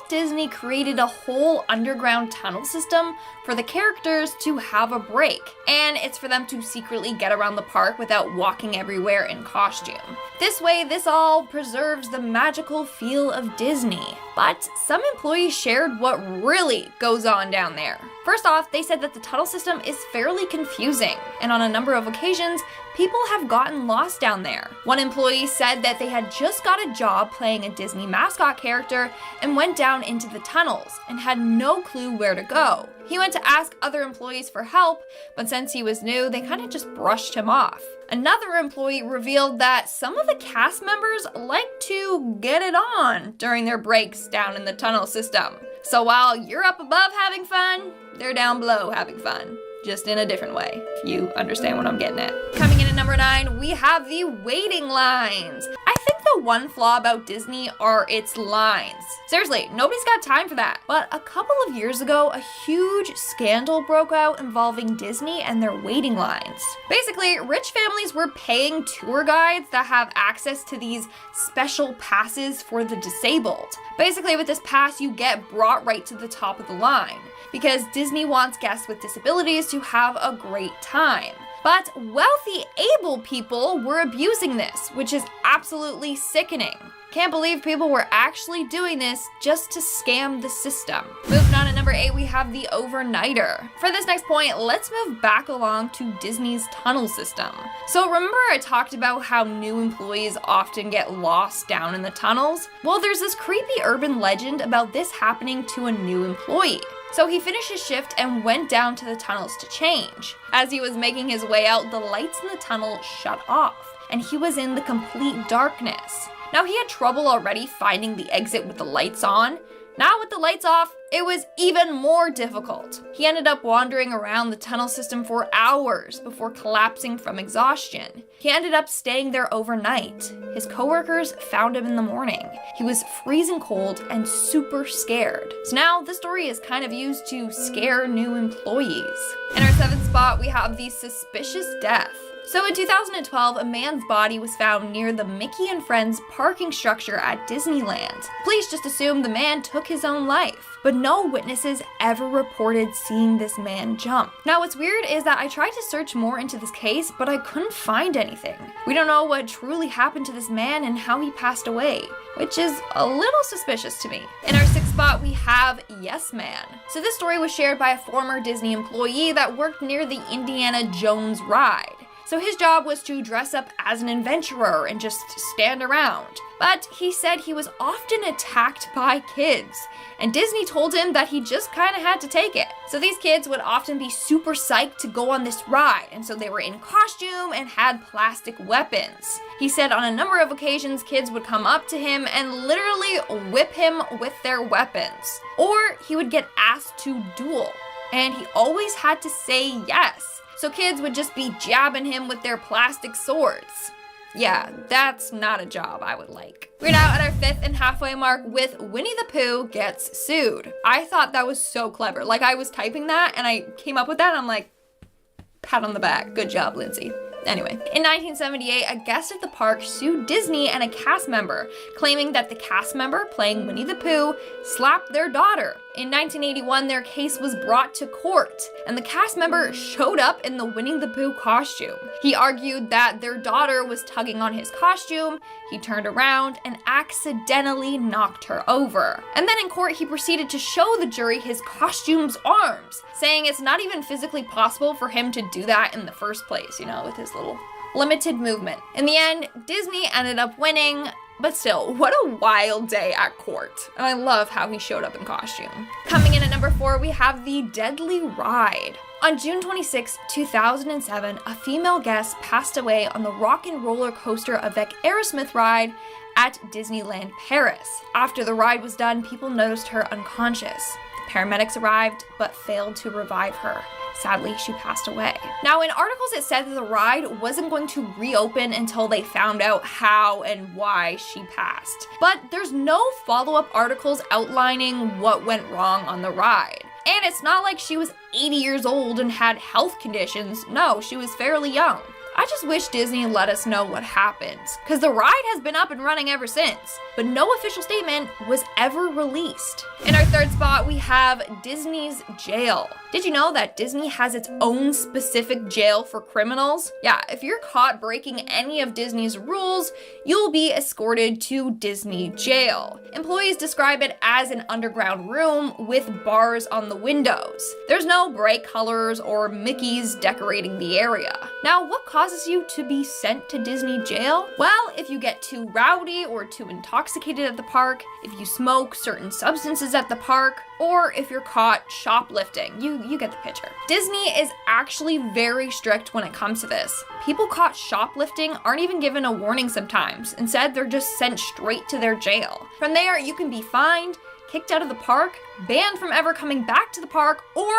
Walt Disney created a whole underground tunnel system for the characters to have a break, and it's for them to secretly get around the park without walking everywhere in costume. This way, this all preserves the magical feel of Disney. But some employees shared what really goes on down there. First off, they said that the tunnel system is fairly confusing, and on a number of occasions, people have gotten lost down there. One employee said that they had just got a job playing a Disney mascot character and went down into the tunnels and had no clue where to go. He went to ask other employees for help, but since he was new, they kind of just brushed him off. Another employee revealed that some of the cast members like to get it on during their breaks down in the tunnel system. So while you're up above having fun, they're down below having fun. Just in a different way, if you understand what I'm getting at. Coming in at number 9, we have the waiting lines. I think the one flaw about Disney are its lines. Seriously, nobody's got time for that. But a couple of years ago, a huge scandal broke out involving Disney and their waiting lines. Basically, rich families were paying tour guides that have access to these special passes for the disabled. Basically, with this pass, you get brought right to the top of the line, because Disney wants guests with disabilities to have a great time. But wealthy, able people were abusing this, which is absolutely sickening. Can't believe people were actually doing this just to scam the system. Moving on to number 8, we have the overnighter. For this next point, let's move back along to Disney's tunnel system. So remember I talked about how new employees often get lost down in the tunnels? Well, there's this creepy urban legend about this happening to a new employee. So he finished his shift and went down to the tunnels to change. As he was making his way out, the lights in the tunnel shut off, and he was in the complete darkness. Now, he had trouble already finding the exit with the lights on. Now with the lights off, it was even more difficult. He ended up wandering around the tunnel system for hours before collapsing from exhaustion. He ended up staying there overnight. His coworkers found him in the morning. He was freezing cold and super scared. So now this story is kind of used to scare new employees. In our 7th spot, we have the suspicious death. So in 2012, a man's body was found near the Mickey and Friends parking structure at Disneyland. Police just assumed the man took his own life, but no witnesses ever reported seeing this man jump. Now what's weird is that I tried to search more into this case, but I couldn't find anything. We don't know what truly happened to this man and how he passed away, which is a little suspicious to me. In our 6th spot, we have Yes Man. So this story was shared by a former Disney employee that worked near the Indiana Jones ride. So his job was to dress up as an adventurer and just stand around. But he said he was often attacked by kids, and Disney told him that he just kind of had to take it. So these kids would often be super psyched to go on this ride, and so they were in costume and had plastic weapons. He said on a number of occasions, kids would come up to him and literally whip him with their weapons. Or he would get asked to duel, and he always had to say yes. So kids would just be jabbing him with their plastic swords. Yeah, that's not a job I would like. We're now at our 5th and halfway mark with Winnie the Pooh gets sued. I thought that was so clever. Like, I was typing that and I came up with that and I'm like, pat on the back. Good job, Lindsay. Anyway, in 1978, a guest at the park sued Disney and a cast member, claiming that the cast member playing Winnie the Pooh slapped their daughter. In 1981, their case was brought to court, and the cast member showed up in the Winnie the Pooh costume. He argued that their daughter was tugging on his costume, he turned around and accidentally knocked her over. And then in court, he proceeded to show the jury his costume's arms, saying it's not even physically possible for him to do that in the first place, you know, with his little limited movement. In the end, Disney ended up winning, but still, what a wild day at court. And I love how he showed up in costume. Coming in at number 4, we have the Deadly Ride. On June 26, 2007, a female guest passed away on the Rock and Roller Coaster avec Aerosmith ride at Disneyland Paris. After the ride was done, people noticed her unconscious. The paramedics arrived, but failed to revive her. Sadly, she passed away. Now, in articles, it said that the ride wasn't going to reopen until they found out how and why she passed. But there's no follow-up articles outlining what went wrong on the ride. And it's not like she was 80 years old and had health conditions. No, she was fairly young. I just wish Disney let us know what happens, because the ride has been up and running ever since, but no official statement was ever released. In our third spot, we have Disney's jail. Did you know that Disney has its own specific jail for criminals? Yeah, if you're caught breaking any of Disney's rules, you'll be escorted to Disney jail. Employees describe it as an underground room with bars on the windows. There's no bright colors or Mickeys decorating the area. Now, what causes you to be sent to Disney jail? Well, if you get too rowdy or too intoxicated at the park, if you smoke certain substances at the park, or if you're caught shoplifting. You get the picture. Disney is actually very strict when it comes to this. People caught shoplifting aren't even given a warning sometimes. Instead, they're just sent straight to their jail. From there, you can be fined, kicked out of the park, banned from ever coming back to the park, or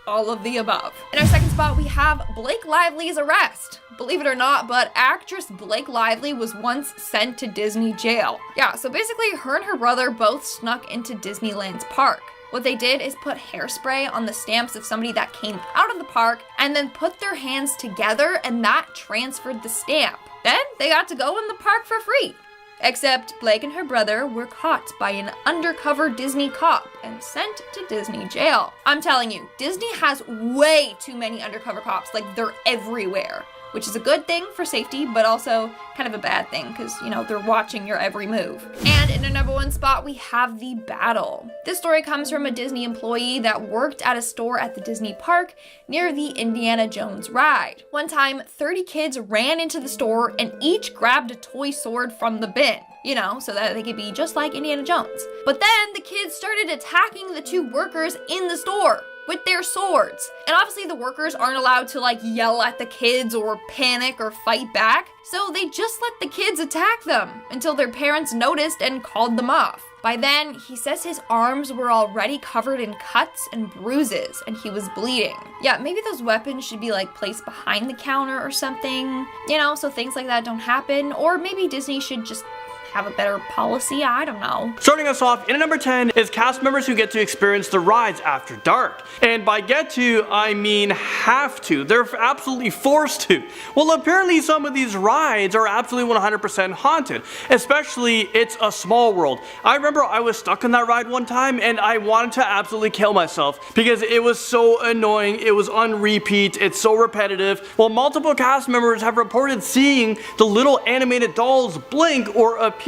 all of the above. In our second spot, we have Blake Lively's arrest. Believe it or not, but actress Blake Lively was once sent to Disney jail. Yeah, so basically her and her brother both snuck into Disneyland's park. What they did is put hairspray on the stamps of somebody that came out of the park and then put their hands together, and that transferred the stamp. Then they got to go in the park for free. Except Blake and her brother were caught by an undercover Disney cop and sent to Disney jail. I'm telling you, Disney has way too many undercover cops, like they're everywhere. Which is a good thing for safety, but also kind of a bad thing because, you know, they're watching your every move. And in our number one spot, we have The Battle. This story comes from a Disney employee that worked at a store at the Disney park near the Indiana Jones ride. One time, 30 kids ran into the store and each grabbed a toy sword from the bin, you know, so that they could be just like Indiana Jones. But then the kids started attacking the two workers in the store with their swords. And obviously the workers aren't allowed to like yell at the kids or panic or fight back, so they just let the kids attack them until their parents noticed and called them off. By then, he says his arms were already covered in cuts and bruises and he was bleeding. Yeah, maybe those weapons should be like placed behind the counter or something, you know, so things like that don't happen. Or maybe Disney should just have a better policy, I don't know. Starting us off, in at number 10 is cast members who get to experience the rides after dark. And by get to, I mean have to. They're absolutely forced to. Well, apparently some of these rides are absolutely 100% haunted, especially It's a Small World. I remember I was stuck on that ride one time and I wanted to absolutely kill myself because it was so annoying, it was on repeat, it's so repetitive. Well, multiple cast members have reported seeing the little animated dolls blink or appear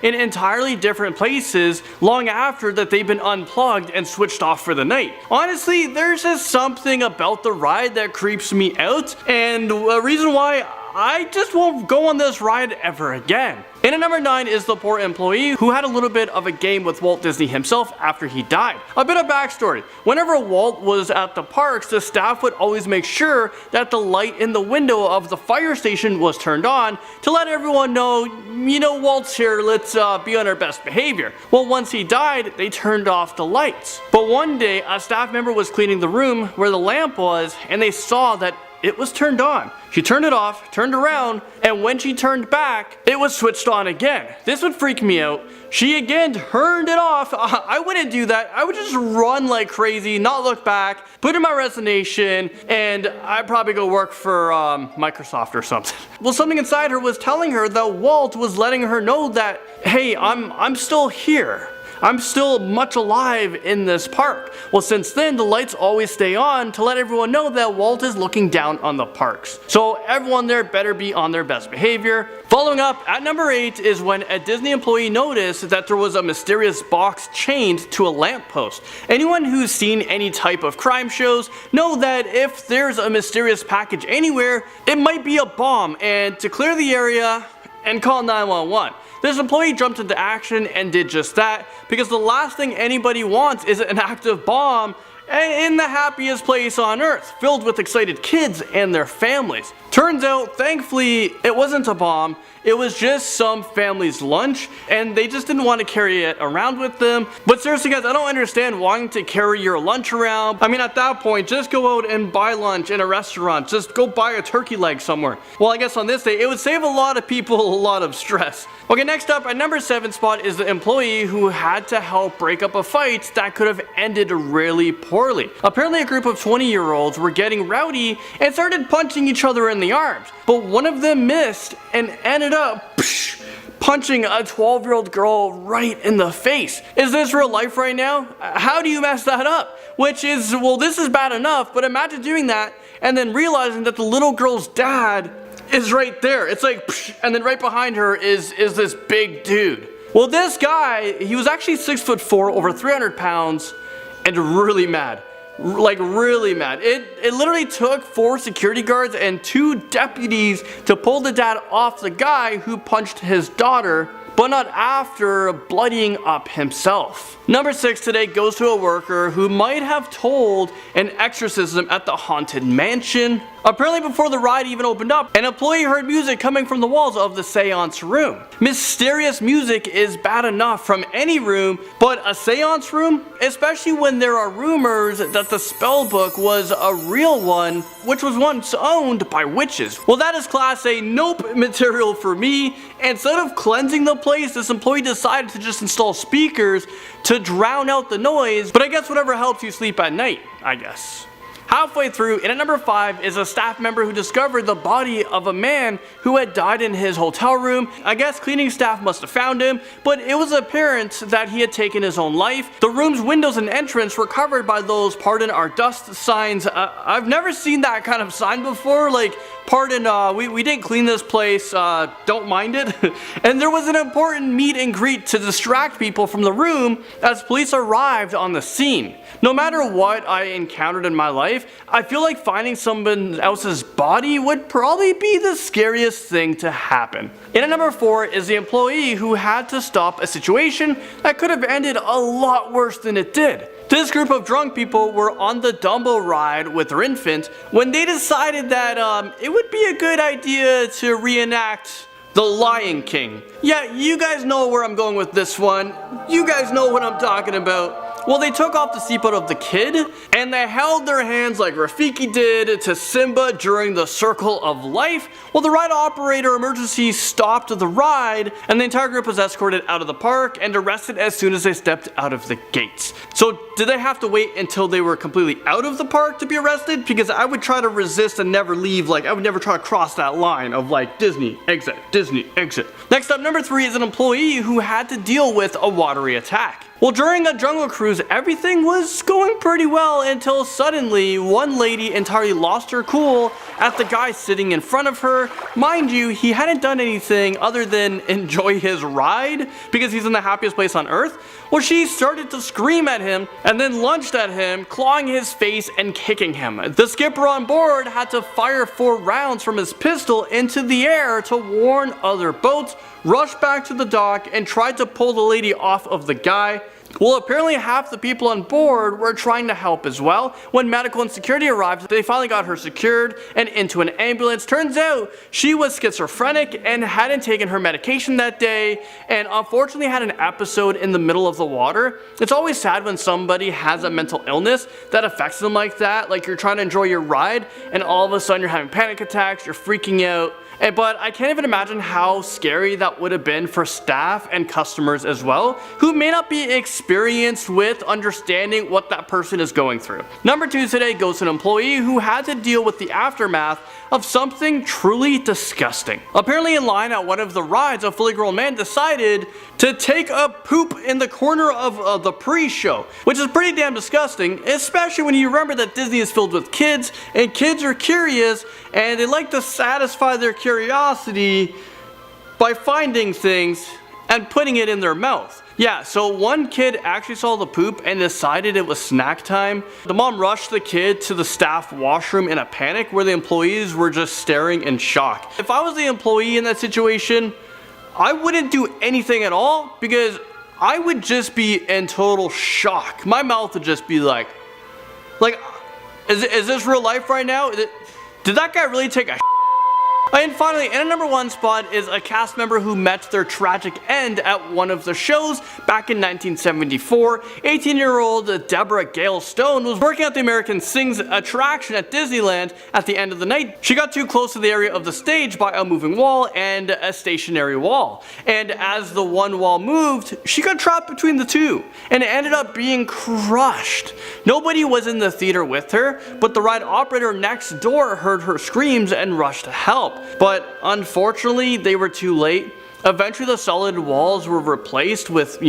in entirely different places long after that they've been unplugged and switched off for the night. Honestly, there's just something about the ride that creeps me out, and a reason why I just won't go on this ride ever again. In at number 9 is the poor employee who had a little bit of a game with Walt Disney himself after he died. A bit of backstory. Whenever Walt was at the parks, the staff would always make sure that the light in the window of the fire station was turned on to let everyone know, you know, Walt's here, let's be on our best behavior. Well, once he died, they turned off the lights. But one day, a staff member was cleaning the room where the lamp was, and they saw that it was turned on. She turned it off, turned around, and when she turned back, it was switched on again. This would freak me out. She again turned it off. I wouldn't do that. I would just run like crazy, not look back, put in my resignation, and I'd probably go work for Microsoft or something. Well, something inside her was telling her that Walt was letting her know that, hey, I'm still here. I'm still much alive in this park. Well, since then, the lights always stay on to let everyone know that Walt is looking down on the parks. So everyone there better be on their best behavior. Following up, at number 8 is when a Disney employee noticed that there was a mysterious box chained to a lamppost. Anyone who's seen any type of crime shows know that if there's a mysterious package anywhere, it might be a bomb, and to clear the area and call 911. This employee jumped into action and did just that, because the last thing anybody wants is an active bomb in the happiest place on earth, filled with excited kids and their families. Turns out, thankfully, it wasn't a bomb, It was just some family's lunch, and they just didn't want to carry it around with them. But seriously guys, I don't understand wanting to carry your lunch around. I mean, at that point, just go out and buy lunch in a restaurant. Just go buy a turkey leg somewhere. Well, I guess on this day, it would save a lot of people a lot of stress. Okay, next up at number 7 spot is the employee who had to help break up a fight that could have ended really poorly. Apparently a group of 20-year-olds were getting rowdy and started punching each other in the arms, but one of them missed and ended up punching a 12-year-old girl right in the face. Is this real life right now? How do you mess that up? Which is, well, this is bad enough, but imagine doing that and then realizing that the little girl's dad is right there. It's like, and then right behind her is this big dude. Well, this guy, he was actually 6'4", over 300 pounds, and really mad. Like really mad. It literally took 4 security guards and 2 deputies to pull the dad off the guy who punched his daughter, but not after bloodying up himself. Number 6 today goes to a worker who might have told an exorcism at the haunted mansion. Apparently before the ride even opened up, an employee heard music coming from the walls of the seance room. Mysterious music is bad enough from any room, but a seance room? Especially when there are rumors that the spell book was a real one, which was once owned by witches. Well, that is class A nope material for me. Instead of cleansing the place, this employee decided to just install speakers to drown out the noise, but I guess whatever helps you sleep at night, I guess. Halfway through, and at number 5 is a staff member who discovered the body of a man who had died in his hotel room. I guess cleaning staff must have found him, but it was apparent that he had taken his own life. The room's windows and entrance were covered by those "Pardon our dust" signs. I've never seen that kind of sign before, like, "Pardon, we didn't clean this place, don't mind it." And there was an important meet and greet to distract people from the room as police arrived on the scene. No matter what I encountered in my life, I feel like finding someone else's body would probably be the scariest thing to happen. And at number 4 is the employee who had to stop a situation that could have ended a lot worse than it did. This group of drunk people were on the Dumbo ride with their infant when they decided that it would be a good idea to reenact The Lion King. Yeah, you guys know where I'm going with this one. You guys know what I'm talking about. Well, they took off the seatbelt of the kid, and they held their hands like Rafiki did to Simba during the Circle of Life. Well, the ride operator emergency stopped the ride, and the entire group was escorted out of the park and arrested as soon as they stepped out of the gates. So, did they have to wait until they were completely out of the park to be arrested? Because I would try to resist and never leave, like, I would never try to cross that line of, like, Disney, exit, Disney, exit. Next up, number 3 is an employee who had to deal with a watery attack. Well, during a jungle cruise, everything was going pretty well until suddenly one lady entirely lost her cool at the guy sitting in front of her. Mind you, he hadn't done anything other than enjoy his ride because he's in the happiest place on earth. Well, she started to scream at him and then lunged at him, clawing his face and kicking him. The skipper on board had to fire 4 rounds from his pistol into the air to warn other boats, rushed back to the dock, and tried to pull the lady off of the guy. Well, apparently half the people on board were trying to help as well. When medical and security arrived, they finally got her secured and into an ambulance. Turns out she was schizophrenic and hadn't taken her medication that day, and unfortunately had an episode in the middle of the water. It's always sad when somebody has a mental illness that affects them like that. Like, you're trying to enjoy your ride and all of a sudden you're having panic attacks, you're freaking out. But I can't even imagine how scary that would have been for staff and customers as well, who may not be experienced with understanding what that person is going through. Number 2 today goes to an employee who had to deal with the aftermath of something truly disgusting. Apparently in line at one of the rides, a fully grown man decided to take a poop in the corner of the pre-show, which is pretty damn disgusting, especially when you remember that Disney is filled with kids, and kids are curious, and they like to satisfy their curiosity by finding things and putting it in their mouth. Yeah, so one kid actually saw the poop and decided it was snack time. The mom rushed the kid to the staff washroom in a panic where the employees were just staring in shock. If I was the employee in that situation, I wouldn't do anything at all because I would just be in total shock. My mouth would just be like, is this real life right now? Did that guy really take a And finally, in a number 1 spot is a cast member who met their tragic end at one of the shows back in 1974. 18-year-old Deborah Gale Stone was working at the American Sings attraction at Disneyland. At the end of the night, she got too close to the area of the stage by a moving wall and a stationary wall. And as the one wall moved, she got trapped between the two, and it ended up being crushed. Nobody was in the theater with her, but the ride operator next door heard her screams and rushed to help. But unfortunately, they were too late. Eventually the solid walls were replaced with,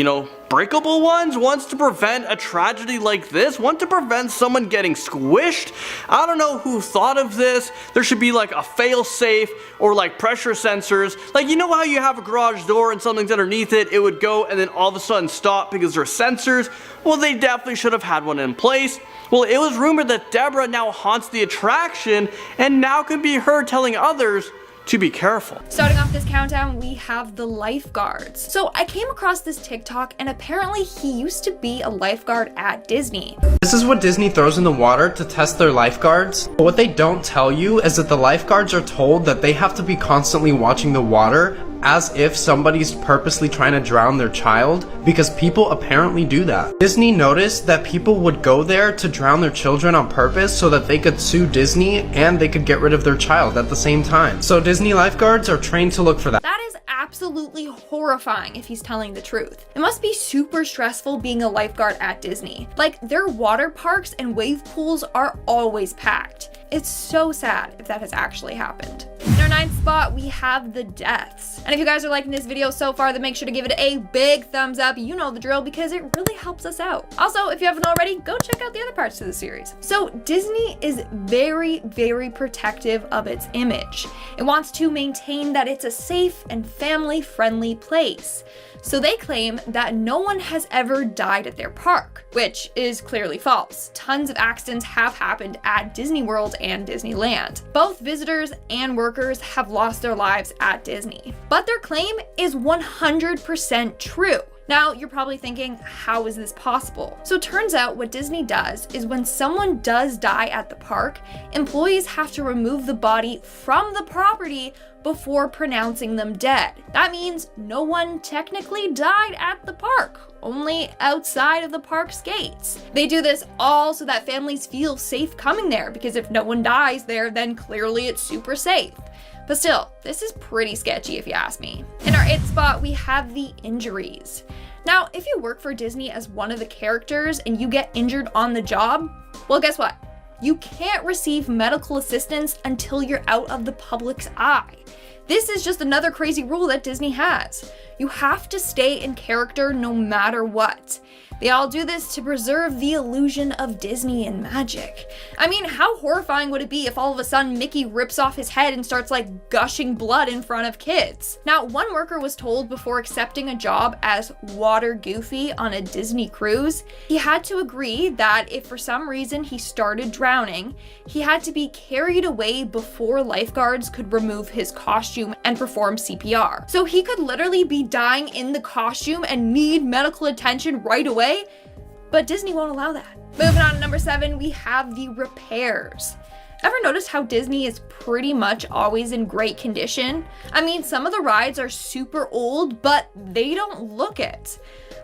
breakable ones to prevent a tragedy like this, one to prevent someone getting squished. I don't know who thought of this. There should be like a fail-safe or like pressure sensors. Like, you know how you have a garage door and something's underneath it, it would go and then all of a sudden stop because there are sensors? Well, they definitely should have had one in place. Well, it was rumored that Deborah now haunts the attraction and now can be heard telling others to be careful. Starting off this countdown, we have the lifeguards. So I came across this TikTok and apparently he used to be a lifeguard at Disney. This is what Disney throws in the water to test their lifeguards. But what they don't tell you is that the lifeguards are told that they have to be constantly watching the water as if somebody's purposely trying to drown their child, because people apparently do that. Disney noticed that people would go there to drown their children on purpose so that they could sue Disney and they could get rid of their child at the same time. So Disney lifeguards are trained to look for that. That is absolutely horrifying if he's telling the truth. It must be super stressful being a lifeguard at Disney. Like, their water parks and wave pools are always packed. It's so sad if that has actually happened. In our 9th spot, we have the deaths. And if you guys are liking this video so far, then make sure to give it a big thumbs up. You know the drill, because it really helps us out. Also, if you haven't already, go check out the other parts of the series. So Disney is very, very protective of its image. It wants to maintain that it's a safe and family-friendly place. So they claim that no one has ever died at their park, which is clearly false. Tons of accidents have happened at Disney World and Disneyland. Both visitors and workers have lost their lives at Disney. But their claim is 100% true. Now, you're probably thinking, how is this possible? So it turns out what Disney does is when someone does die at the park, employees have to remove the body from the property before pronouncing them dead. That means no one technically died at the park, only outside of the park's gates. They do this all so that families feel safe coming there, because if no one dies there, then clearly it's super safe. But still, this is pretty sketchy if you ask me. In our 8th spot, we have the injuries. Now, if you work for Disney as one of the characters and you get injured on the job, well, guess what? You can't receive medical assistance until you're out of the public's eye. This is just another crazy rule that Disney has. You have to stay in character no matter what. They all do this to preserve the illusion of Disney and magic. I mean, how horrifying would it be if all of a sudden Mickey rips off his head and starts like gushing blood in front of kids? Now, one worker was told before accepting a job as Water Goofy on a Disney cruise, he had to agree that if for some reason he started drowning, he had to be carried away before lifeguards could remove his costume and perform CPR. So he could literally be dying in the costume and need medical attention right away, but Disney won't allow that. Moving on to number 7, we have the repairs. Ever notice how Disney is pretty much always in great condition? I mean, some of the rides are super old, but they don't look it.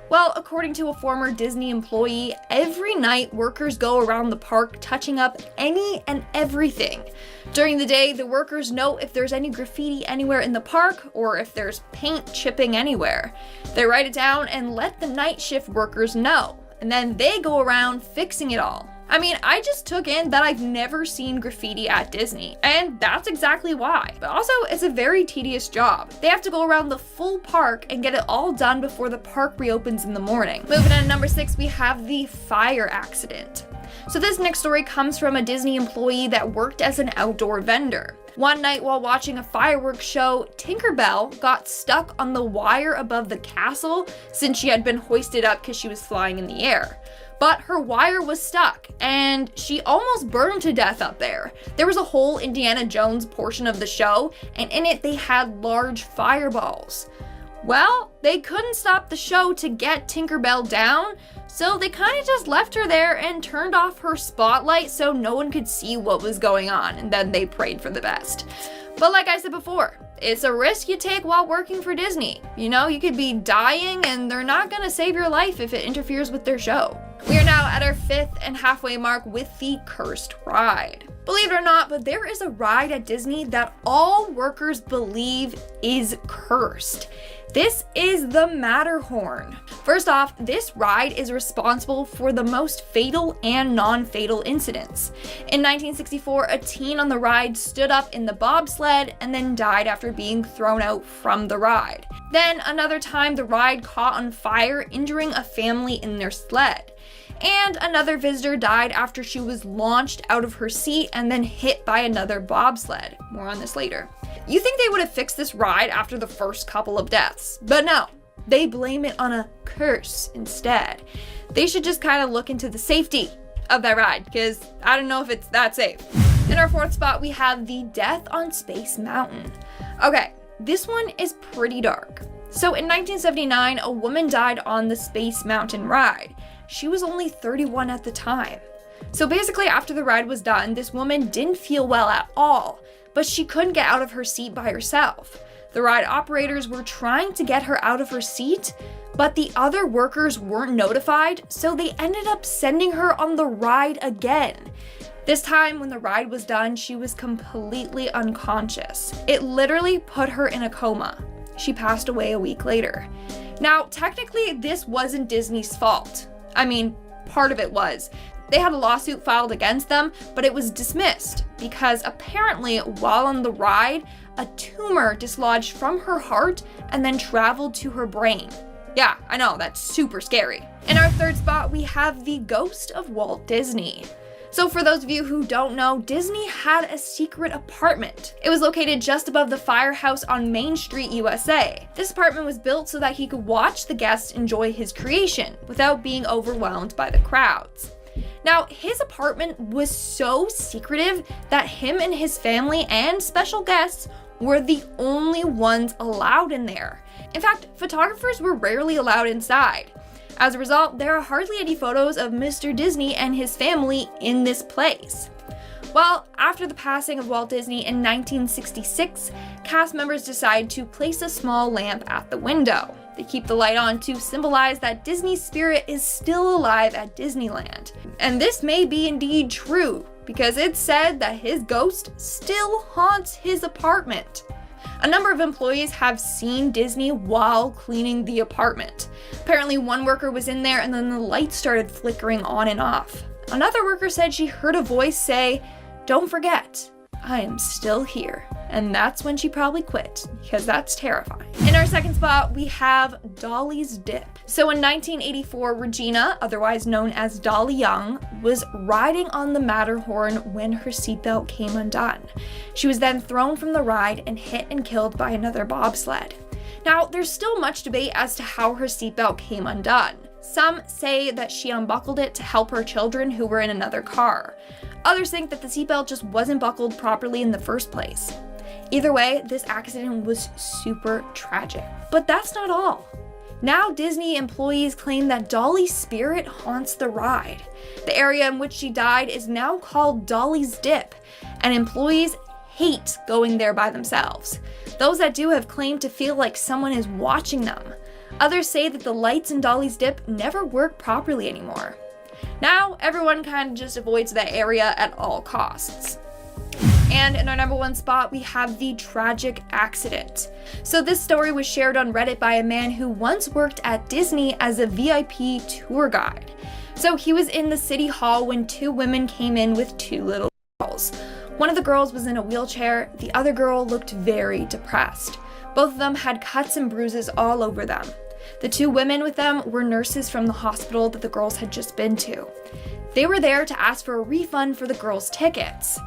Well, according to a former Disney employee, every night workers go around the park touching up any and everything. During the day, the workers note if there's any graffiti anywhere in the park or if there's paint chipping anywhere. They write it down and let the night shift workers know, and then they go around fixing it all. I mean, I just took in that I've never seen graffiti at Disney, and that's exactly why. But also, it's a very tedious job. They have to go around the full park and get it all done before the park reopens in the morning. Moving on to number 6, we have the fire accident. So this next story comes from a Disney employee that worked as an outdoor vendor. One night while watching a fireworks show, Tinkerbell got stuck on the wire above the castle since she had been hoisted up because she was flying in the air. But her wire was stuck, and she almost burned to death up there. There was a whole Indiana Jones portion of the show, and in it they had large fireballs. Well, they couldn't stop the show to get Tinkerbell down, So they kind of just left her there and turned off her spotlight so no one could see what was going on, and then they prayed for the best. But like I said before, it's a risk you take while working for Disney. You know, you could be dying and they're not gonna save your life if it interferes with their show. We are now at our 5th and halfway mark with the cursed ride. Believe it or not, but there is a ride at Disney that all workers believe is cursed. This is the Matterhorn. First off, this ride is responsible for the most fatal and non-fatal incidents. In 1964, a teen on the ride stood up in the bobsled and then died after being thrown out from the ride. Then another time, the ride caught on fire, injuring a family in their sled. And another visitor died after she was launched out of her seat and then hit by another bobsled. More on this later. You think they would have fixed this ride after the first couple of deaths, but no, they blame it on a curse instead. They should just kind of look into the safety of that ride, because I don't know if it's that safe. In our 4th spot, we have the Death on Space Mountain. Okay, this one is pretty dark. So in 1979, a woman died on the Space Mountain ride. She was only 31 at the time. So basically, after the ride was done, this woman didn't feel well at all, but she couldn't get out of her seat by herself. The ride operators were trying to get her out of her seat, but the other workers weren't notified, so they ended up sending her on the ride again. This time, when the ride was done, she was completely unconscious. It literally put her in a coma. She passed away a week later. Now, technically, this wasn't Disney's fault. I mean, part of it was. They had a lawsuit filed against them, but it was dismissed because apparently while on the ride, a tumor dislodged from her heart and then traveled to her brain. Yeah, I know, that's super scary. In our 3rd spot, we have the ghost of Walt Disney. So for those of you who don't know, Disney had a secret apartment. It was located just above the firehouse on Main Street, USA. This apartment was built so that he could watch the guests enjoy his creation without being overwhelmed by the crowds. Now, his apartment was so secretive that him and his family and special guests were the only ones allowed in there. In fact, photographers were rarely allowed inside. As a result, there are hardly any photos of Mr. Disney and his family in this place. Well, after the passing of Walt Disney in 1966, cast members decide to place a small lamp at the window. They keep the light on to symbolize that Disney's spirit is still alive at Disneyland. And this may be indeed true, because it's said that his ghost still haunts his apartment. A number of employees have seen Disney while cleaning the apartment. Apparently one worker was in there and then the lights started flickering on and off. Another worker said she heard a voice say, "Don't forget, I am still here." And that's when she probably quit, because that's terrifying. In our 2nd spot, we have Dolly's Dip. So in 1984, Regina, otherwise known as Dolly Young, was riding on the Matterhorn when her seatbelt came undone. She was then thrown from the ride and hit and killed by another bobsled. Now, there's still much debate as to how her seatbelt came undone. Some say that she unbuckled it to help her children who were in another car. Others think that the seatbelt just wasn't buckled properly in the first place. Either way, this accident was super tragic. But that's not all. Now Disney employees claim that Dolly's spirit haunts the ride. The area in which she died is now called Dolly's Dip, and employees hate going there by themselves. Those that do have claimed to feel like someone is watching them. Others say that the lights in Dolly's Dip never work properly anymore. Now everyone kind of just avoids that area at all costs. And in our number 1 spot, we have the tragic accident. So this story was shared on Reddit by a man who once worked at Disney as a VIP tour guide. So he was in the city hall when 2 women came in with 2 little girls. One of the girls was in a wheelchair, the other girl looked very depressed. Both of them had cuts and bruises all over them. The 2 women with them were nurses from the hospital that the girls had just been to. They were there to ask for a refund for the girls' tickets.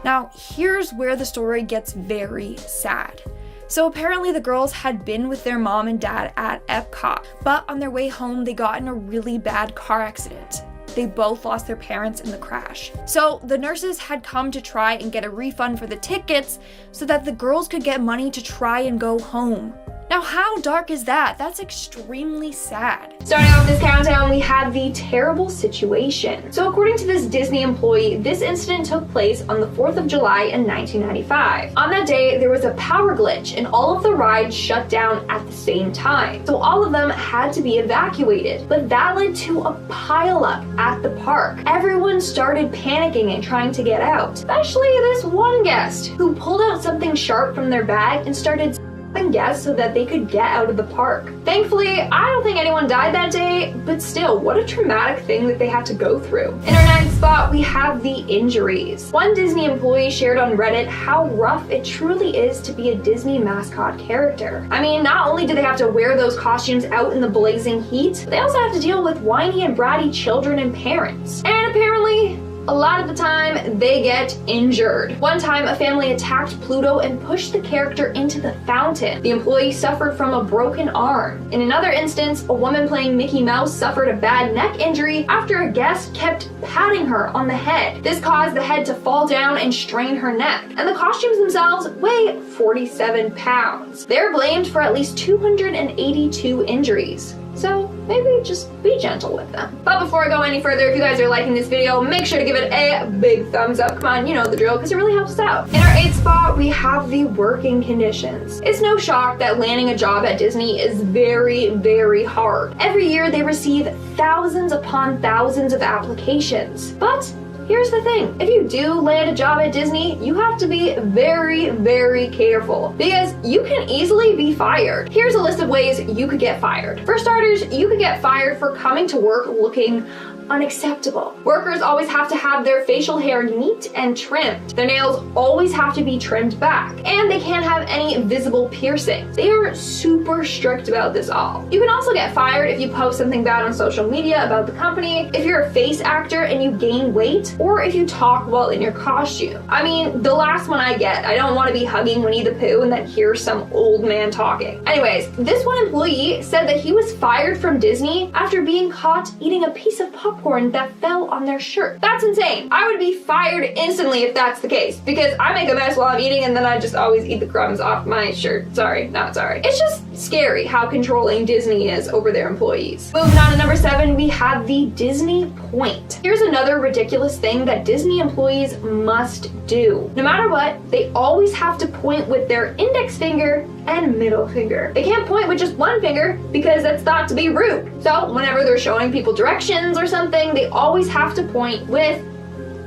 Now, here's where the story gets very sad. So apparently the girls had been with their mom and dad at Epcot, but on their way home they got in a really bad car accident. They both lost their parents in the crash. So the nurses had come to try and get a refund for the tickets so that the girls could get money to try and go home. Now, how dark is that? That's extremely sad. Starting off this countdown, we have the terrible situation. So according to this Disney employee, this incident took place on the 4th of July in 1995. On that day, there was a power glitch and all of the rides shut down at the same time. So all of them had to be evacuated, but that led to a pileup at the park. Everyone started panicking and trying to get out, especially this one guest who pulled out something sharp from their bag and started guests so that they could get out of the park. Thankfully, I don't think anyone died that day, but still, what a traumatic thing that they had to go through. In our ninth spot, we have the injuries. One Disney employee shared on Reddit how rough it truly is to be a Disney mascot character. I mean, not only do they have to wear those costumes out in the blazing heat, they also have to deal with whiny and bratty children and parents. And apparently, a lot of the time, they get injured. One time, a family attacked Pluto and pushed the character into the fountain. The employee suffered from a broken arm. In another instance, a woman playing Mickey Mouse suffered a bad neck injury after a guest kept patting her on the head. This caused the head to fall down and strain her neck. And the costumes themselves weigh 47 pounds. They're blamed for at least 282 injuries. So maybe just be gentle with them. But before I go any further, if you guys are liking this video, make sure to give it a big thumbs up. Come on, you know the drill, because it really helps us out. In our eighth spot, we have the working conditions. It's no shock that landing a job at Disney is very, very hard. Every year they receive thousands upon thousands of applications. But here's the thing, if you do land a job at Disney, you have to be very, very careful because you can easily be fired. Here's a list of ways you could get fired. For starters, you could get fired for coming to work looking unacceptable. Workers always have to have their facial hair neat and trimmed. Their nails always have to be trimmed back, and they can't have any visible piercings. They are super strict about this all. You can also get fired if you post something bad on social media about the company, if you're a face actor and you gain weight, or if you talk while in your costume. I mean, the last one I get, I don't want to be hugging Winnie the Pooh and then hear some old man talking. Anyways, this one employee said that he was fired from Disney after being caught eating a piece of popcorn that fell on their shirt. That's insane. I would be fired instantly if that's the case, because I make a mess while I'm eating and then I just always eat the crumbs off my shirt. Sorry, not sorry. It's just scary how controlling Disney is over their employees. Moving on to number 7, we have the Disney point. Here's another ridiculous thing that Disney employees must do. No matter what, they always have to point with their index finger and middle finger. They can't point with just one finger because that's thought to be rude. So whenever they're showing people directions or something, they always have to point with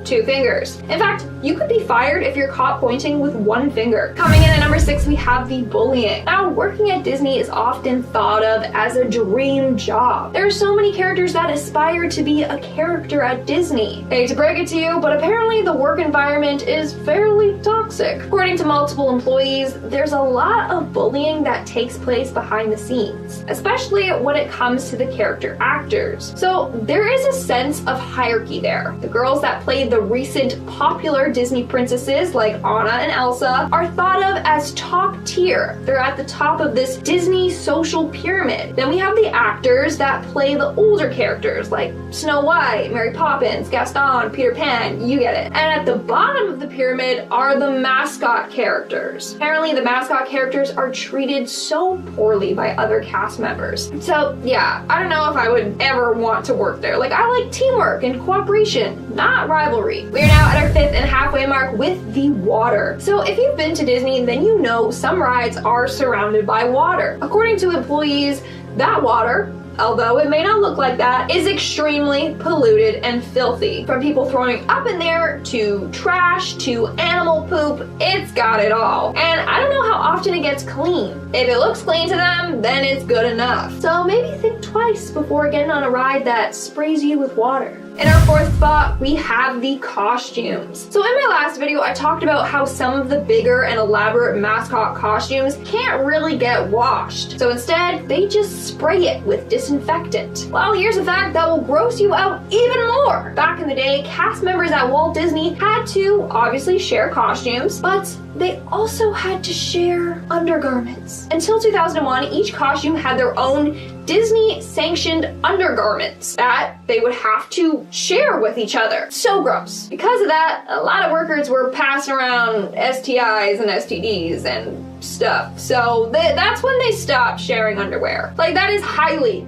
2 fingers. In fact, you could be fired if you're caught pointing with 1 finger. Coming in at number 6, we have the bullying. Now, working at Disney is often thought of as a dream job. There are so many characters that aspire to be a character at Disney. I hate to break it to you, but apparently the work environment is fairly toxic. According to multiple employees, there's a lot of bullying that takes place behind the scenes, especially when it comes to the character actors. So there is a sense of hierarchy there. The girls that play the recent popular Disney princesses like Anna and Elsa are thought of as top tier. They're at the top of this Disney social pyramid. Then we have the actors that play the older characters like Snow White, Mary Poppins, Gaston, Peter Pan, you get it. And at the bottom of the pyramid are the mascot characters. Apparently the mascot characters are treated so poorly by other cast members. So yeah, I don't know if I would ever want to work there. Like, I like teamwork and cooperation, not rivalry. We are now at our 5th and halfway mark with the water. So if you've been to Disney, then you know some rides are surrounded by water. According to employees, that water, although it may not look like that, is extremely polluted and filthy. From people throwing up in there, to trash, to animal poop, it's got it all. And I don't know how often it gets clean. If it looks clean to them, then it's good enough. So maybe think twice before getting on a ride that sprays you with water. In our 4th spot, we have the costumes. So in my last video, I talked about how some of the bigger and elaborate mascot costumes can't really get washed. So instead, they just spray it with disinfectant. Well, here's a fact that will gross you out even more. Back in the day, cast members at Walt Disney had to obviously share costumes, but they also had to share undergarments. Until 2001, each costume had their own Disney sanctioned undergarments that they would have to share with each other. So gross. Because of that, a lot of workers were passing around STIs and STDs and stuff. So that's when they stopped sharing underwear. Like, that is highly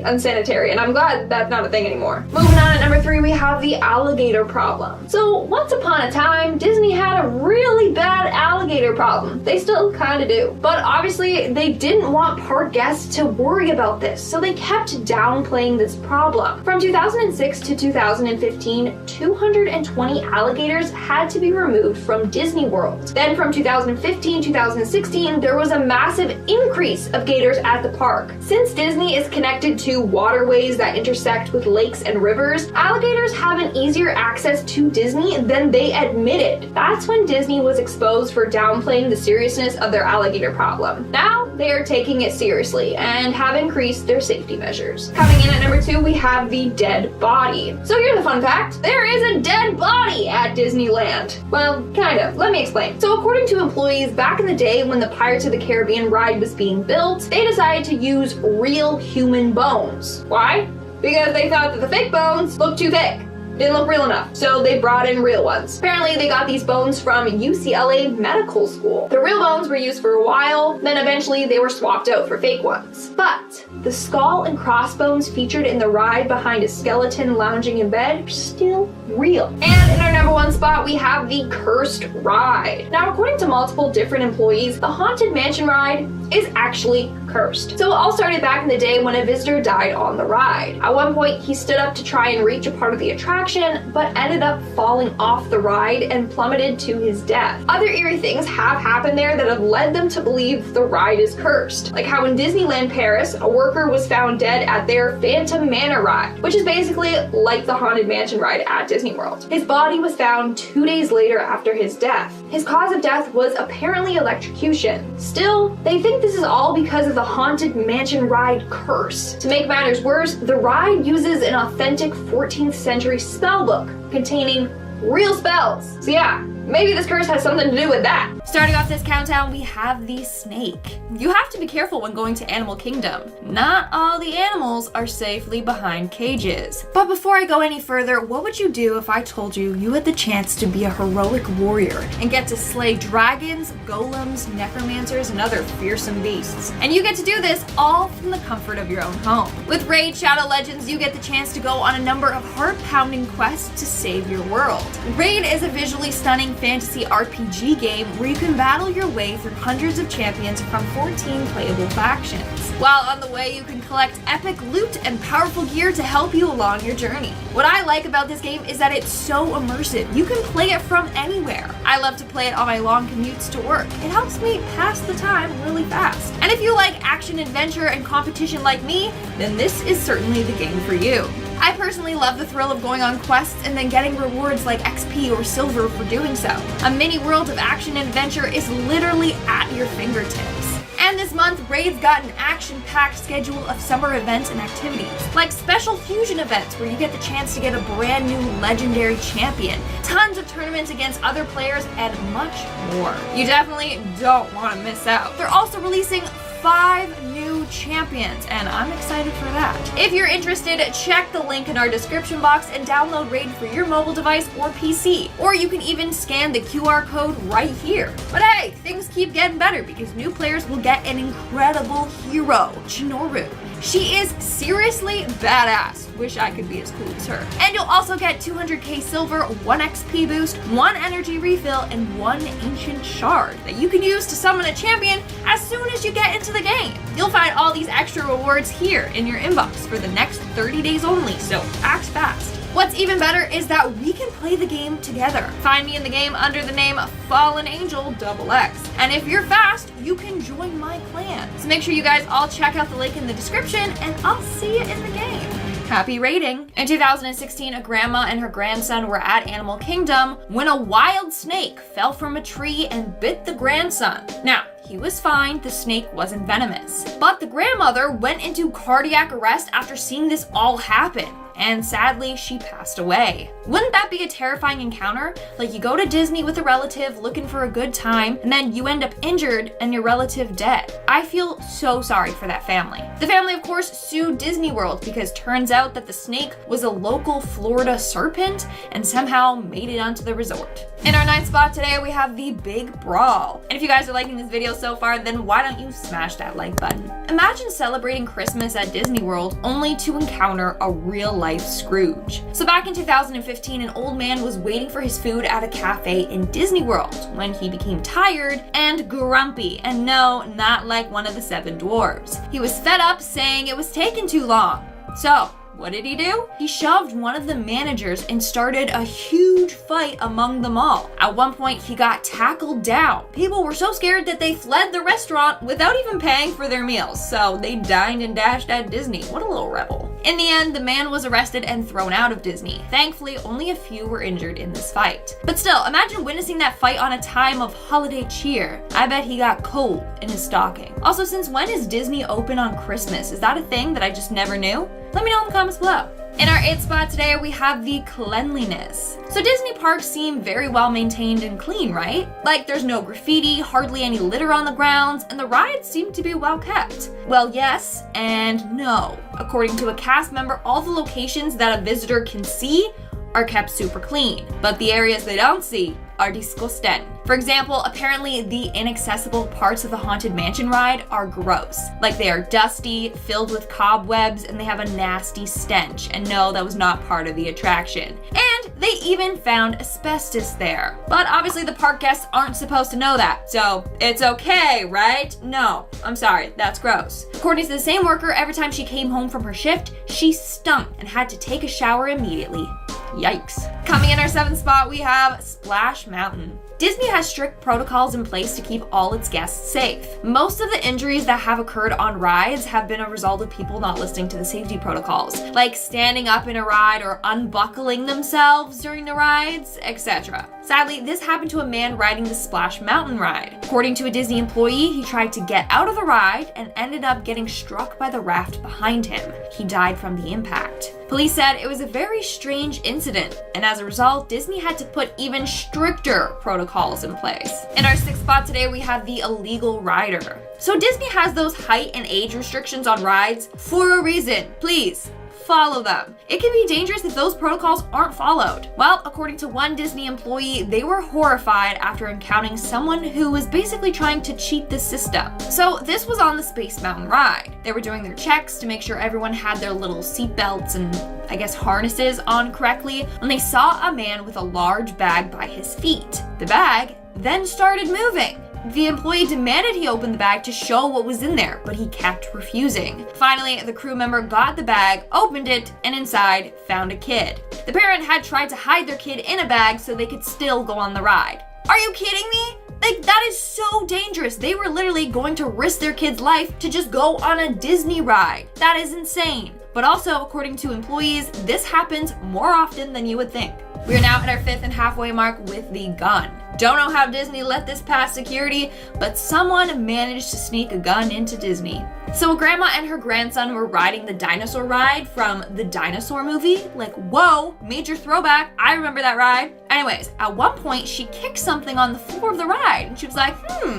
unsanitary, and I'm glad that's not a thing anymore. Moving on, at number 3, we have the alligator problem. So once upon a time, Disney had a really bad alligator problem. They still kind of do. But obviously, they didn't want park guests to worry about this, so they kept downplaying this problem. From 2006 to 2015, 220 alligators had to be removed from Disney World. Then from 2015 to 2016, there was a massive increase of gators at the park. Since Disney is connected to waterways that intersect with lakes and rivers, alligators have an easier access to Disney than they admitted. That's when Disney was exposed for downplaying the seriousness of their alligator problem. Now, they are taking it seriously and have increased their safety measures. Coming in at number 2, we have the dead body. So here's a fun fact. There is a dead body at Disneyland. Well, kind of. Let me explain. So according to employees, back in the day when the Pirates of the Caribbean ride was being built, they decided to use real human bones. Why? Because they thought that the fake bones looked too thick. Didn't look real enough, so they brought in real ones. Apparently, they got these bones from UCLA Medical School. The real bones were used for a while, then eventually they were swapped out for fake ones. But the skull and crossbones featured in the ride behind a skeleton lounging in bed are still real. And in our number 1 spot, we have the Cursed Ride. Now, according to multiple different employees, the Haunted Mansion ride is actually cursed. So it all started back in the day when a visitor died on the ride. At one point, he stood up to try and reach a part of the attraction, but ended up falling off the ride and plummeted to his death. Other eerie things have happened there that have led them to believe the ride is cursed. Like how in Disneyland Paris, a worker was found dead at their Phantom Manor ride, which is basically like the Haunted Mansion ride at Disney World. His body was found 2 days later after his death. His cause of death was apparently electrocution. Still, they think this is all because of the Haunted Mansion ride curse. To make matters worse, the ride uses an authentic 14th century spellbook containing real spells. So yeah, maybe this curse has something to do with that. Starting off this countdown, we have the snake. You have to be careful when going to Animal Kingdom. Not all the animals are safely behind cages. But before I go any further, what would you do if I told you you had the chance to be a heroic warrior and get to slay dragons, golems, necromancers, and other fearsome beasts? And you get to do this all from the comfort of your own home. With Raid Shadow Legends, you get the chance to go on a number of heart-pounding quests to save your world. Raid is a visually stunning fantasy RPG game where you can battle your way through hundreds of champions from 14 playable factions. While on the way, you can collect epic loot and powerful gear to help you along your journey. What I like about this game is that it's so immersive. You can play it from anywhere. I love to play it on my long commutes to work. It helps me pass the time really fast. And if you like action, adventure, and competition like me, then this is certainly the game for you. I personally love the thrill of going on quests and then getting rewards like XP or silver for doing so. A mini world of action and adventure is literally at your fingertips. And this month, Raid's got an action-packed schedule of summer events and activities, like special fusion events where you get the chance to get a brand new legendary champion, tons of tournaments against other players, and much more. You definitely don't want to miss out. They're also releasing 5 new champions, and I'm excited for that. If you're interested, check the link in our description box and download Raid for your mobile device or PC. Or you can even scan the QR code right here. But hey, things keep getting better because new players will get an incredible hero, Chinoru. She is seriously badass. Wish I could be as cool as her. And you'll also get 200k silver, 1 XP boost, 1 energy refill, and 1 ancient shard that you can use to summon a champion as soon as you get into the game. You'll find all these extra rewards here in your inbox for the next 30 days only, so act fast. What's even better is that we can play the game together. Find me in the game under the name Fallen Angel XX. And if you're fast, you can join my clan. So make sure you guys all check out the link in the description, and I'll see you in the game. Happy raiding! In 2016, a grandma and her grandson were at Animal Kingdom when a wild snake fell from a tree and bit the grandson. Now, he was fine, the snake wasn't venomous. But the grandmother went into cardiac arrest after seeing this all happen. and sadly, she passed away. Wouldn't that be a terrifying encounter? Like, you go to Disney with a relative looking for a good time, and then you end up injured and your relative dead. I feel so sorry for that family. The family, of course, sued Disney World because turns out that the snake was a local Florida serpent and somehow made it onto the resort. In our 9th spot today, we have the big brawl. And if you guys are liking this video so far, then why don't you smash that like button? Imagine celebrating Christmas at Disney World only to encounter a real-life Scrooge. So back in 2015, an old man was waiting for his food at a cafe in Disney World when he became tired and grumpy. And no, not like one of the 7 dwarves. He was fed up, saying it was taking too long. So, what did he do? He shoved one of the managers and started a huge fight among them all. At one point, he got tackled down. People were so scared that they fled the restaurant without even paying for their meals. So they dined and dashed at Disney. What a little rebel. In the end, the man was arrested and thrown out of Disney. Thankfully, only a few were injured in this fight. But still, imagine witnessing that fight on a time of holiday cheer. I bet he got cold in his stocking. Also, since when is Disney open on Christmas? Is that a thing that I just never knew? Let me know in the comments below. In our 8th spot today, we have the cleanliness. So Disney parks seem very well maintained and clean, right? Like, there's no graffiti, hardly any litter on the grounds, and the rides seem to be well kept. Well, yes and no. According to a cast member, all the locations that a visitor can see are kept super clean, but the areas they don't see are disgusting. For example, apparently the inaccessible parts of the Haunted Mansion ride are gross. Like, they are dusty, filled with cobwebs, and they have a nasty stench. And no, that was not part of the attraction. And they even found asbestos there. But obviously the park guests aren't supposed to know that, so it's okay, right? No, I'm sorry, that's gross. According to the same worker, every time she came home from her shift, she stunk and had to take a shower immediately. Yikes. Coming in our 7th spot, we have Splash Mountain. Disney has strict protocols in place to keep all its guests safe. Most of the injuries that have occurred on rides have been a result of people not listening to the safety protocols, like standing up in a ride or unbuckling themselves during the rides, etc. Sadly, this happened to a man riding the Splash Mountain ride. According to a Disney employee, he tried to get out of the ride and ended up getting struck by the raft behind him. He died from the impact. Police said it was a very strange incident, and as a result, Disney had to put even stricter protocols in place. In our 6th spot today, we have the illegal rider. So Disney has those height and age restrictions on rides for a reason. Please, follow them. It can be dangerous if those protocols aren't followed. Well, according to one Disney employee, they were horrified after encountering someone who was basically trying to cheat the system. So this was on the Space Mountain ride. They were doing their checks to make sure everyone had their little seat belts and, I guess, harnesses on correctly when they saw a man with a large bag by his feet. The bag then started moving. The employee demanded he open the bag to show what was in there, but he kept refusing. Finally, the crew member got the bag, opened it, and inside found a kid. The parent had tried to hide their kid in a bag so they could still go on the ride. Are you kidding me? Like, that is so dangerous. They were literally going to risk their kid's life to just go on a Disney ride. That is insane. But also, according to employees, this happens more often than you would think. We are now at our 5th and halfway mark with the gun. Don't know how Disney let this pass security, but someone managed to sneak a gun into Disney. So a grandma and her grandson were riding the dinosaur ride from the dinosaur movie. Like, whoa, major throwback. I remember that ride. Anyways, at one point, she kicked something on the floor of the ride, and she was like,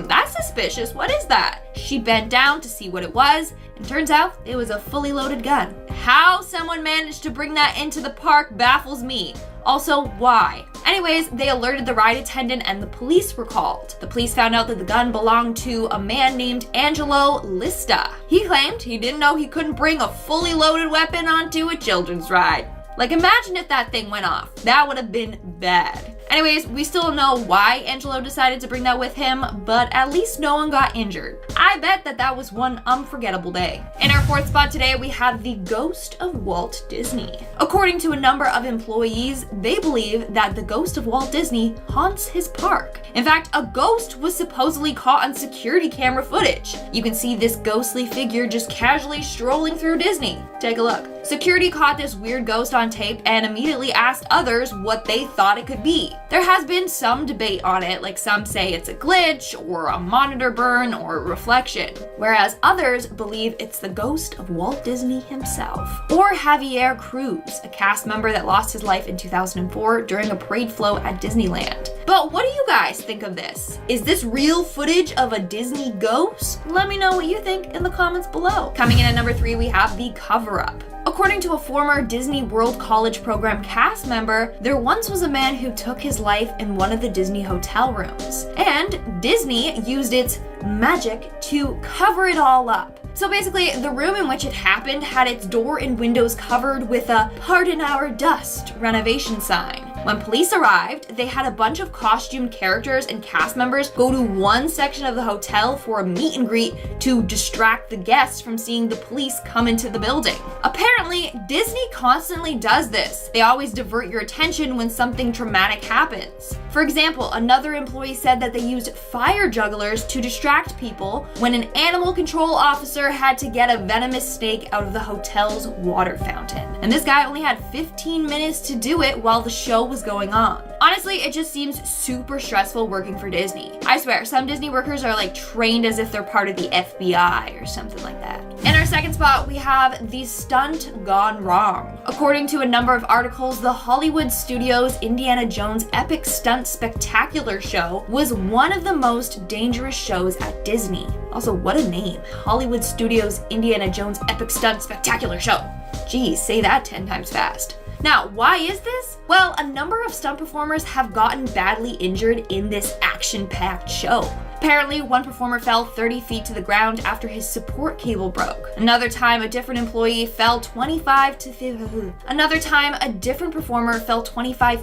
that's suspicious. What is that? She bent down to see what it was, and turns out it was a fully loaded gun. How someone managed to bring that into the park baffles me. Also, why? Anyways, they alerted the ride attendant and the police were called. The police found out that the gun belonged to a man named Angelo Lista. He claimed he didn't know he couldn't bring a fully loaded weapon onto a children's ride. Like, imagine if that thing went off. That would have been bad. Anyways, we still don't know why Angelo decided to bring that with him, but at least no one got injured. I bet that was one unforgettable day. In our 4th spot today, we have the ghost of Walt Disney. According to a number of employees, they believe that the ghost of Walt Disney haunts his park. In fact, a ghost was supposedly caught on security camera footage. You can see this ghostly figure just casually strolling through Disney. Take a look. Security caught this weird ghost on tape and immediately asked others what they thought it could be. There has been some debate on it, like some say it's a glitch or a monitor burn or a reflection, whereas others believe it's the ghost of Walt Disney himself. Or Javier Cruz, a cast member that lost his life in 2004 during a parade float at Disneyland. But what do you guys think of this? Is this real footage of a Disney ghost? Let me know what you think in the comments below. Coming in at number 3, we have the cover-up. According to a former Disney World College Program cast member, there once was a man who took his life in one of the Disney hotel rooms, and Disney used its magic to cover it all up. So basically, the room in which it happened had its door and windows covered with a "Pardon our dust" renovation sign. When police arrived, they had a bunch of costumed characters and cast members go to one section of the hotel for a meet and greet to distract the guests from seeing the police come into the building. Apparently, Disney constantly does this. They always divert your attention when something traumatic happens. For example, another employee said that they used fire jugglers to distract people when an animal control officer had to get a venomous snake out of the hotel's water fountain. And this guy only had 15 minutes to do it while the show was going on. Honestly, it just seems super stressful working for Disney. I swear, some Disney workers are like trained as if they're part of the FBI or something like that. In our second spot, we have the stunt gone wrong. According to a number of articles, the Hollywood Studios Indiana Jones Epic Stunt Spectacular Show was one of the most dangerous shows at Disney. Also, what a name. Hollywood Studios Indiana Jones Epic Stunt Spectacular Show. Geez, say that 10 times fast. Now, why is this? Well, a number of stunt performers have gotten badly injured in this action-packed show. Apparently, one performer fell 30 feet to the ground after his support cable broke. Another time, a different performer fell 25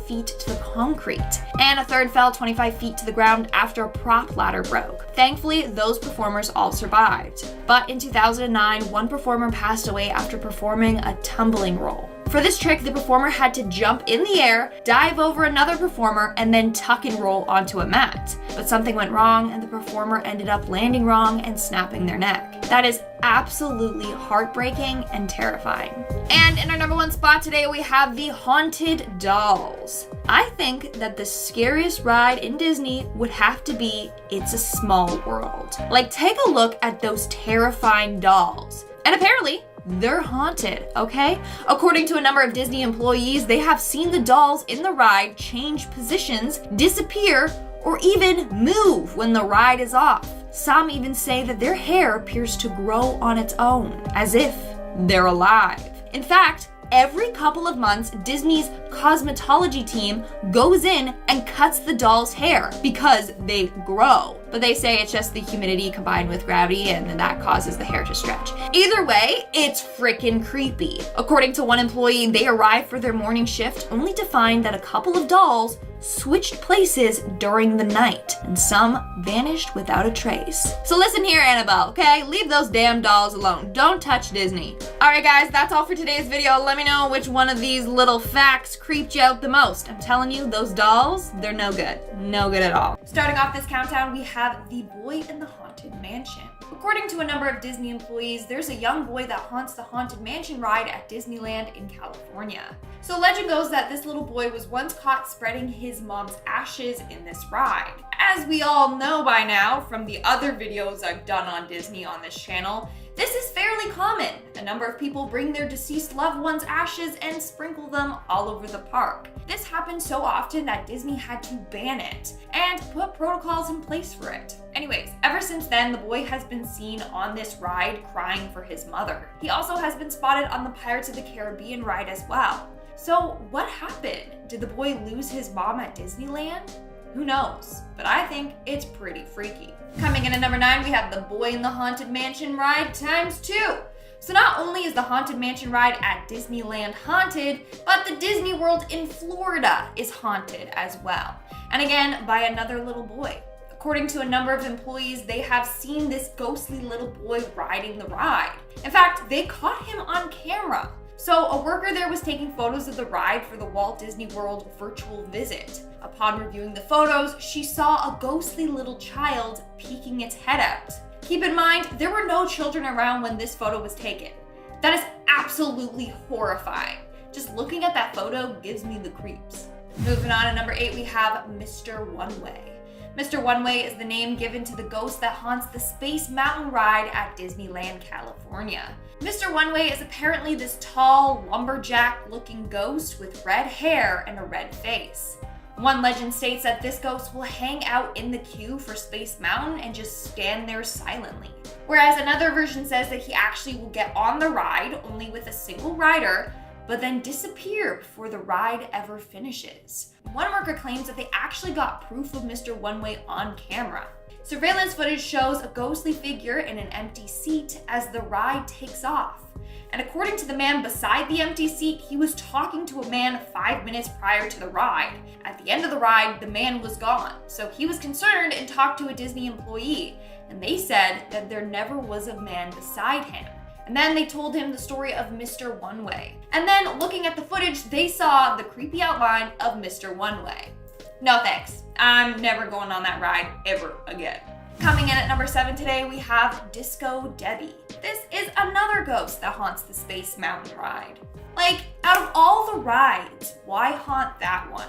feet to the concrete. And a third fell 25 feet to the ground after a prop ladder broke. Thankfully, those performers all survived. But in 2009, one performer passed away after performing a tumbling roll. For this trick, the performer had to jump in the air, dive over another performer, and then tuck and roll onto a mat. But something went wrong, and the performer ended up landing wrong and snapping their neck. That is absolutely heartbreaking and terrifying. And in our number 1 spot today, we have the Haunted Dolls. I think that the scariest ride in Disney would have to be It's a Small World. Like, take a look at those terrifying dolls. And apparently, they're haunted, okay? According to a number of Disney employees, they have seen the dolls in the ride change positions, disappear, or even move when the ride is off. Some even say that their hair appears to grow on its own, as if they're alive. In fact, every couple of months, Disney's cosmetology team goes in and cuts the doll's hair because they grow. But they say it's just the humidity combined with gravity and then that causes the hair to stretch. Either way, it's freaking creepy. According to one employee, they arrived for their morning shift only to find that a couple of dolls switched places during the night, and some vanished without a trace. So listen here, Annabelle, okay? Leave those damn dolls alone. Don't touch Disney. Alright guys, that's all for today's video. Let me know which one of these little facts creeped you out the most. I'm telling you, those dolls, they're no good. No good at all. Starting off this countdown, we have The Boy in the Haunted Mansion. According to a number of Disney employees, there's a young boy that haunts the Haunted Mansion ride at Disneyland in California. So legend goes that this little boy was once caught spreading his mom's ashes in this ride. As we all know by now from the other videos I've done on Disney on this channel, this is fairly common. A number of people bring their deceased loved ones' ashes and sprinkle them all over the park. This happened so often that Disney had to ban it and put protocols in place for it. Anyways, ever since then, the boy has been seen on this ride crying for his mother. He also has been spotted on the Pirates of the Caribbean ride as well. So what happened? Did the boy lose his mom at Disneyland? Who knows? But I think it's pretty freaky. Coming in at number 9, we have the Boy in the Haunted Mansion ride ×2. So not only is the Haunted Mansion ride at Disneyland haunted, but the Disney World in Florida is haunted as well. And again, by another little boy. According to a number of employees, they have seen this ghostly little boy riding the ride. In fact, they caught him on camera. So a worker there was taking photos of the ride for the Walt Disney World virtual visit. Upon reviewing the photos, she saw a ghostly little child peeking its head out. Keep in mind, there were no children around when this photo was taken. That is absolutely horrifying. Just looking at that photo gives me the creeps. Moving on to number 8, we have Mr. One Way. Mr. One Way is the name given to the ghost that haunts the Space Mountain ride at Disneyland, California. Mr. One Way is apparently this tall, lumberjack-looking ghost with red hair and a red face. One legend states that this ghost will hang out in the queue for Space Mountain and just stand there silently. Whereas another version says that he actually will get on the ride only with a single rider, but then disappear before the ride ever finishes. One worker claims that they actually got proof of Mr. One Way on camera. Surveillance footage shows a ghostly figure in an empty seat as the ride takes off. And according to the man beside the empty seat, he was talking to a man 5 minutes prior to the ride. At the end of the ride, the man was gone. So he was concerned and talked to a Disney employee, and they said that there never was a man beside him. And then they told him the story of Mr. One Way. And then looking at the footage, they saw the creepy outline of Mr. One Way. No thanks. I'm never going on that ride ever again. Coming in at number 7 today, we have Disco Debbie. This is another ghost that haunts the Space Mountain ride. Like, out of all the rides, why haunt that one?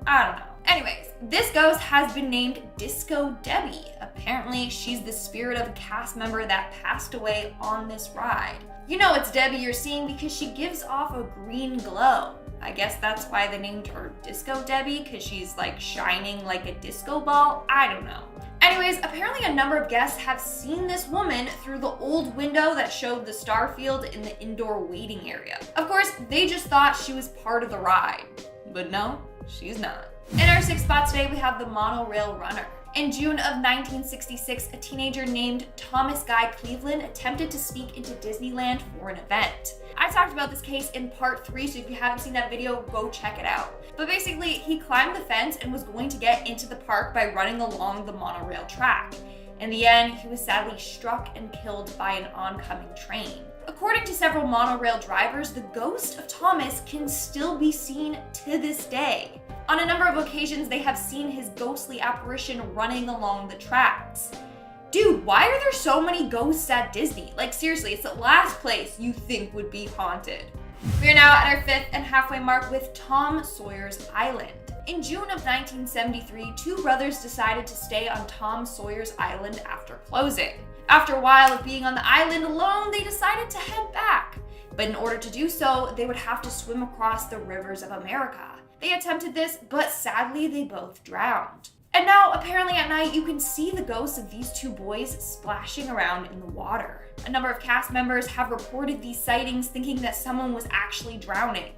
I don't know. Anyways, this ghost has been named Disco Debbie. Apparently, she's the spirit of a cast member that passed away on this ride. You know it's Debbie you're seeing because she gives off a green glow. I guess that's why they named her Disco Debbie, because she's like shining like a disco ball. I don't know. Anyways, apparently a number of guests have seen this woman through the old window that showed the star field in the indoor waiting area. Of course, they just thought she was part of the ride, but no, she's not. In our 6th spot today, we have the monorail runner. In June of 1966, a teenager named Thomas Guy Cleveland attempted to sneak into Disneyland for an event. I talked about this case in part 3, so if you haven't seen that video, go check it out. But basically, he climbed the fence and was going to get into the park by running along the monorail track. In the end, he was sadly struck and killed by an oncoming train. According to several monorail drivers, the ghost of Thomas can still be seen to this day. On a number of occasions, they have seen his ghostly apparition running along the tracks. Dude, why are there so many ghosts at Disney? Like seriously, it's the last place you think would be haunted. We are now at our 5th and halfway mark with Tom Sawyer's Island. In June of 1973, 2 brothers decided to stay on Tom Sawyer's Island after closing. After a while of being on the island alone, they decided to head back. But in order to do so, they would have to swim across the rivers of America. They attempted this, but sadly they both drowned. And now, apparently at night, you can see the ghosts of these 2 boys splashing around in the water. A number of cast members have reported these sightings thinking that someone was actually drowning,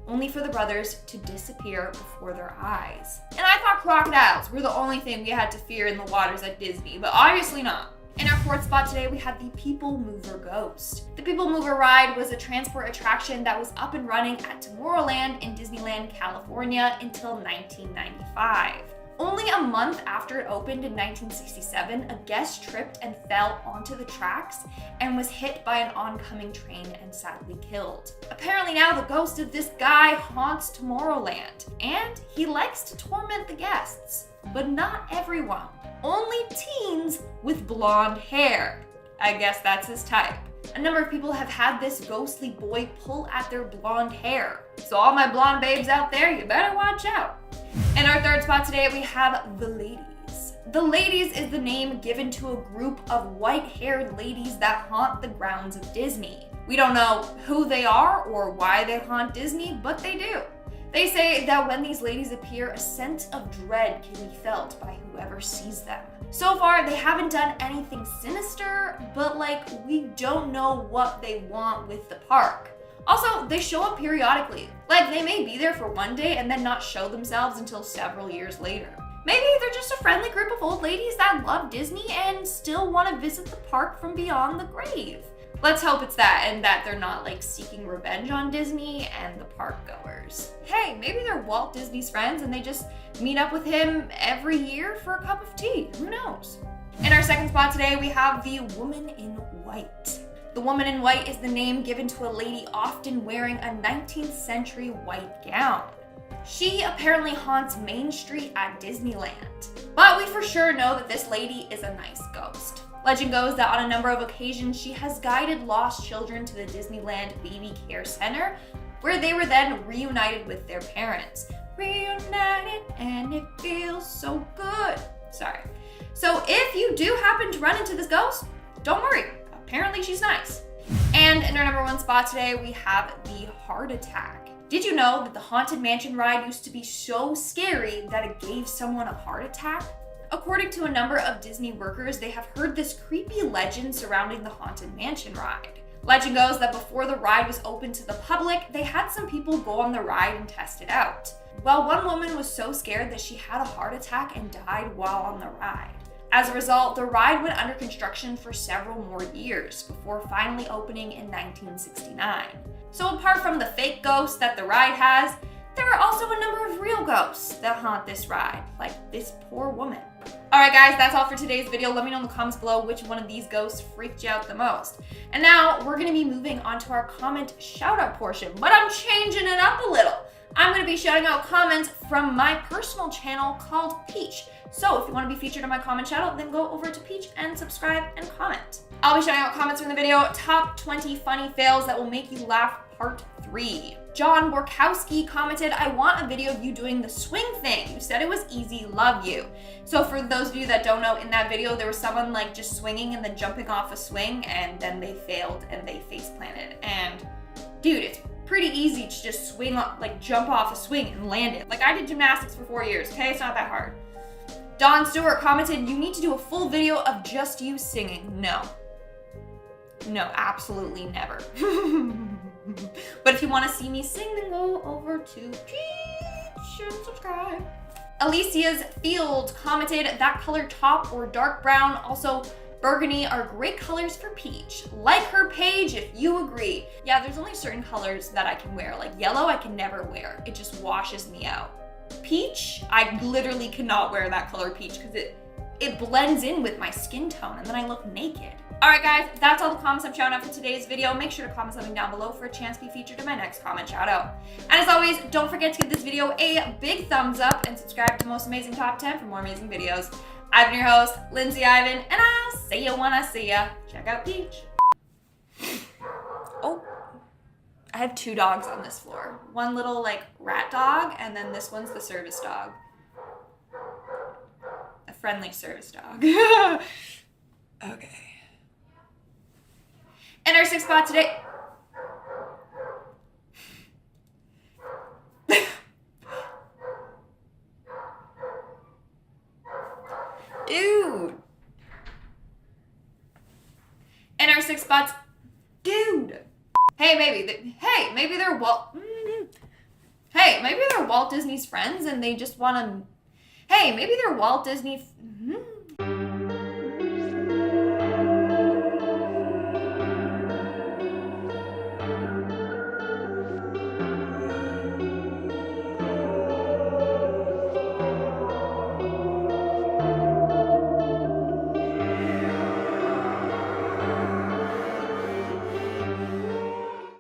only for the brothers to disappear before their eyes. And I thought crocodiles were the only thing we had to fear in the waters at Disney, but obviously not. In our 4th spot today, we have the People Mover Ghost. The People Mover ride was a transport attraction that was up and running at Tomorrowland in Disneyland, California until 1995. Only a month after it opened in 1967, a guest tripped and fell onto the tracks and was hit by an oncoming train and sadly killed. Apparently now the ghost of this guy haunts Tomorrowland, and he likes to torment the guests, but not everyone. Only teens with blonde hair. I guess that's his type. A number of people have had this ghostly boy pull at their blonde hair. So all my blonde babes out there, you better watch out. In our 3rd spot today, we have the Ladies. The Ladies is the name given to a group of white-haired ladies that haunt the grounds of Disney. We don't know who they are or why they haunt Disney, but they do. They say that when these ladies appear, a sense of dread can be felt by whoever sees them. So far, they haven't done anything sinister, but we don't know what they want with the park. Also, they show up periodically. They may be there for one day and then not show themselves until several years later. Maybe they're just a friendly group of old ladies that love Disney and still want to visit the park from beyond the grave. Let's hope it's that, and that they're not seeking revenge on Disney and the park goers. Hey, maybe they're Walt Disney's friends and they just meet up with him every year for a cup of tea. Who knows? In our 2nd spot today, we have the Woman in White. The Woman in White is the name given to a lady often wearing a 19th century white gown. She apparently haunts Main Street at Disneyland. But we for sure know that this lady is a nice ghost. Legend goes that on a number of occasions, she has guided lost children to the Disneyland Baby Care Center, where they were then reunited with their parents. Reunited and it feels so good. Sorry. So if you do happen to run into this ghost, don't worry. Apparently she's nice. And in our number 1 spot today, we have the heart attack. Did you know that the Haunted Mansion ride used to be so scary that it gave someone a heart attack? According to a number of Disney workers, they have heard this creepy legend surrounding the Haunted Mansion ride. Legend goes that before the ride was open to the public, they had some people go on the ride and test it out. Well, one woman was so scared that she had a heart attack and died while on the ride. As a result, the ride went under construction for several more years before finally opening in 1969. So apart from the fake ghosts that the ride has, there are also a number of real ghosts that haunt this ride, like this poor woman. Alright guys, that's all for today's video. Let me know in the comments below which one of these ghosts freaked you out the most. And now we're going to be moving on to our comment shout out portion, but I'm changing it up a little. I'm going to be shouting out comments from my personal channel called Peach. So if you want to be featured on my comment shout out, then go over to Peach and subscribe and comment. I'll be shouting out comments from the video, top 20 funny fails that will make you laugh part 3. John Borkowski commented, I want a video of you doing the swing thing. You said it was easy, love you. So for those of you that don't know, in that video, there was someone like just swinging and then jumping off a swing, and then they failed and they face planted. And dude, it's pretty easy to just swing, like jump off a swing and land it. Like I did gymnastics for 4 years, okay? It's not that hard. Don Stewart commented, you need to do a full video of just you singing. No, absolutely never. But if you want to see me sing, then go over to Peach and subscribe. Alicia's Field commented, that color top or dark brown, also burgundy, are great colors for Peach. Like her page if you agree. Yeah, there's only certain colors that I can wear. Like yellow I can never wear. It just washes me out. Peach, I literally cannot wear that color peach because it blends in with my skin tone and then I look naked. Alright guys, that's all the comments I'm shouting out for today's video. Make sure to comment something down below for a chance to be featured in my next comment shout out. And as always, don't forget to give this video a big thumbs up and subscribe to the Most Amazing Top 10 for more amazing videos. I've been your host, Lindsay Ivan, and I'll see you when I see ya. Check out Peach. Oh, I have 2 dogs on this floor. One little like rat dog, and then this one's the service dog. A friendly service dog. Okay. And our 6th spot today. Dude. And our 6th spot's dude. Hey, maybe they're Walt. Hey, maybe they're Walt Disney's friends and they just want to. Hey, maybe they're Walt Disney.